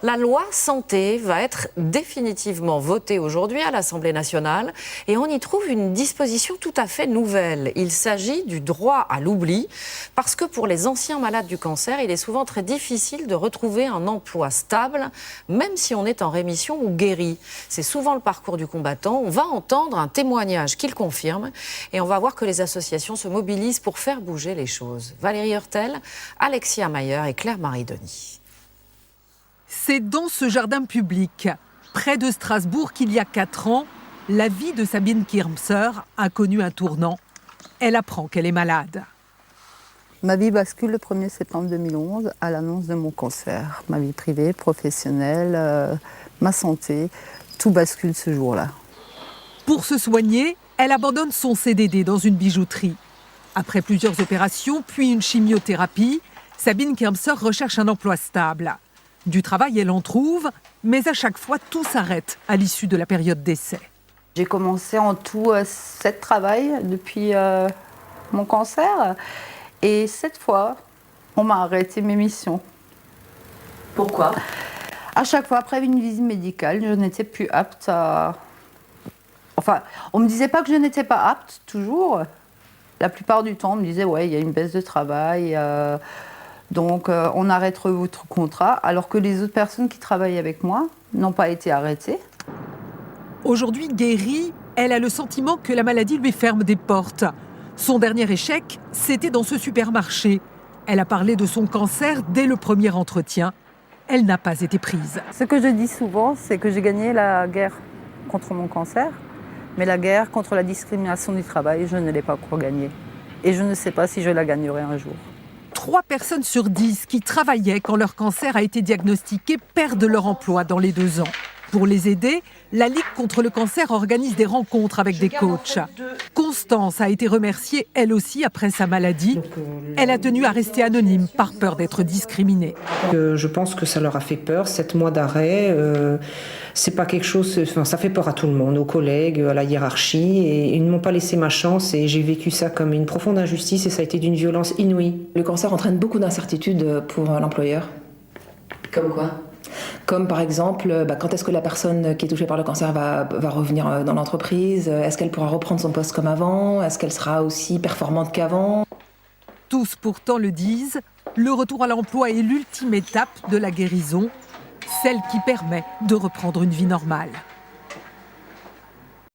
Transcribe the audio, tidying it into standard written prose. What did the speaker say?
La loi santé va être définitivement votée aujourd'hui à l'Assemblée nationale et on y trouve une disposition tout à fait nouvelle. Il s'agit du droit à l'oubli parce que pour les anciens malades du cancer, il est souvent très difficile de retrouver un emploi stable, même si on est en rémission ou guéri. C'est souvent le parcours du combattant. On va entendre un témoignage qui le confirme et on va voir que les associations se mobilisent pour faire bouger les choses. Valérie Heurtel, Alexia Mayer et Claire-Marie Denis. C'est dans ce jardin public, près de Strasbourg, qu'il y a 4 ans, la vie de Sabine Kirmser a connu un tournant. Elle apprend qu'elle est malade. Ma vie bascule le 1er septembre 2011 à l'annonce de mon cancer. Ma vie privée, professionnelle, ma santé, tout bascule ce jour-là. Pour se soigner, elle abandonne son CDD dans une bijouterie. Après plusieurs opérations, puis une chimiothérapie, Sabine Kirmser recherche un emploi stable. Du travail, elle en trouve, mais à chaque fois, tout s'arrête à l'issue de la période d'essai. J'ai commencé en tout 7 travails depuis mon cancer. Et 7 fois, on m'a arrêté mes missions. Pourquoi ? À chaque fois, après une visite médicale, je n'étais plus apte à... Enfin, on ne me disait pas que je n'étais pas apte, toujours. La plupart du temps, on me disait, ouais, il y a une baisse de travail... Donc, on arrête votre contrat, alors que les autres personnes qui travaillent avec moi n'ont pas été arrêtées. Aujourd'hui guérie, elle a le sentiment que la maladie lui ferme des portes. Son dernier échec, c'était dans ce supermarché. Elle a parlé de son cancer dès le premier entretien. Elle n'a pas été prise. Ce que je dis souvent, c'est que j'ai gagné la guerre contre mon cancer, mais la guerre contre la discrimination du travail, je ne l'ai pas encore gagnée. Et je ne sais pas si je la gagnerai un jour. 3 personnes sur 10 qui travaillaient quand leur cancer a été diagnostiqué perdent leur emploi dans les 2 ans. Pour les aider, la Ligue contre le cancer organise des rencontres avec des coachs. Constance a été remerciée, elle aussi, après sa maladie. Elle a tenu à rester anonyme par peur d'être discriminée. Je pense que ça leur a fait peur, 7 mois d'arrêt. C'est pas quelque chose, enfin, ça fait peur à tout le monde, aux collègues, à la hiérarchie. Et ils ne m'ont pas laissé ma chance et j'ai vécu ça comme une profonde injustice et ça a été d'une violence inouïe. Le cancer entraîne beaucoup d'incertitudes pour l'employeur. Comme quoi ? Comme par exemple, quand est-ce que la personne qui est touchée par le cancer va revenir dans l'entreprise ? Est-ce qu'elle pourra reprendre son poste comme avant ? Est-ce qu'elle sera aussi performante qu'avant ? Tous pourtant le disent, le retour à l'emploi est l'ultime étape de la guérison, celle qui permet de reprendre une vie normale.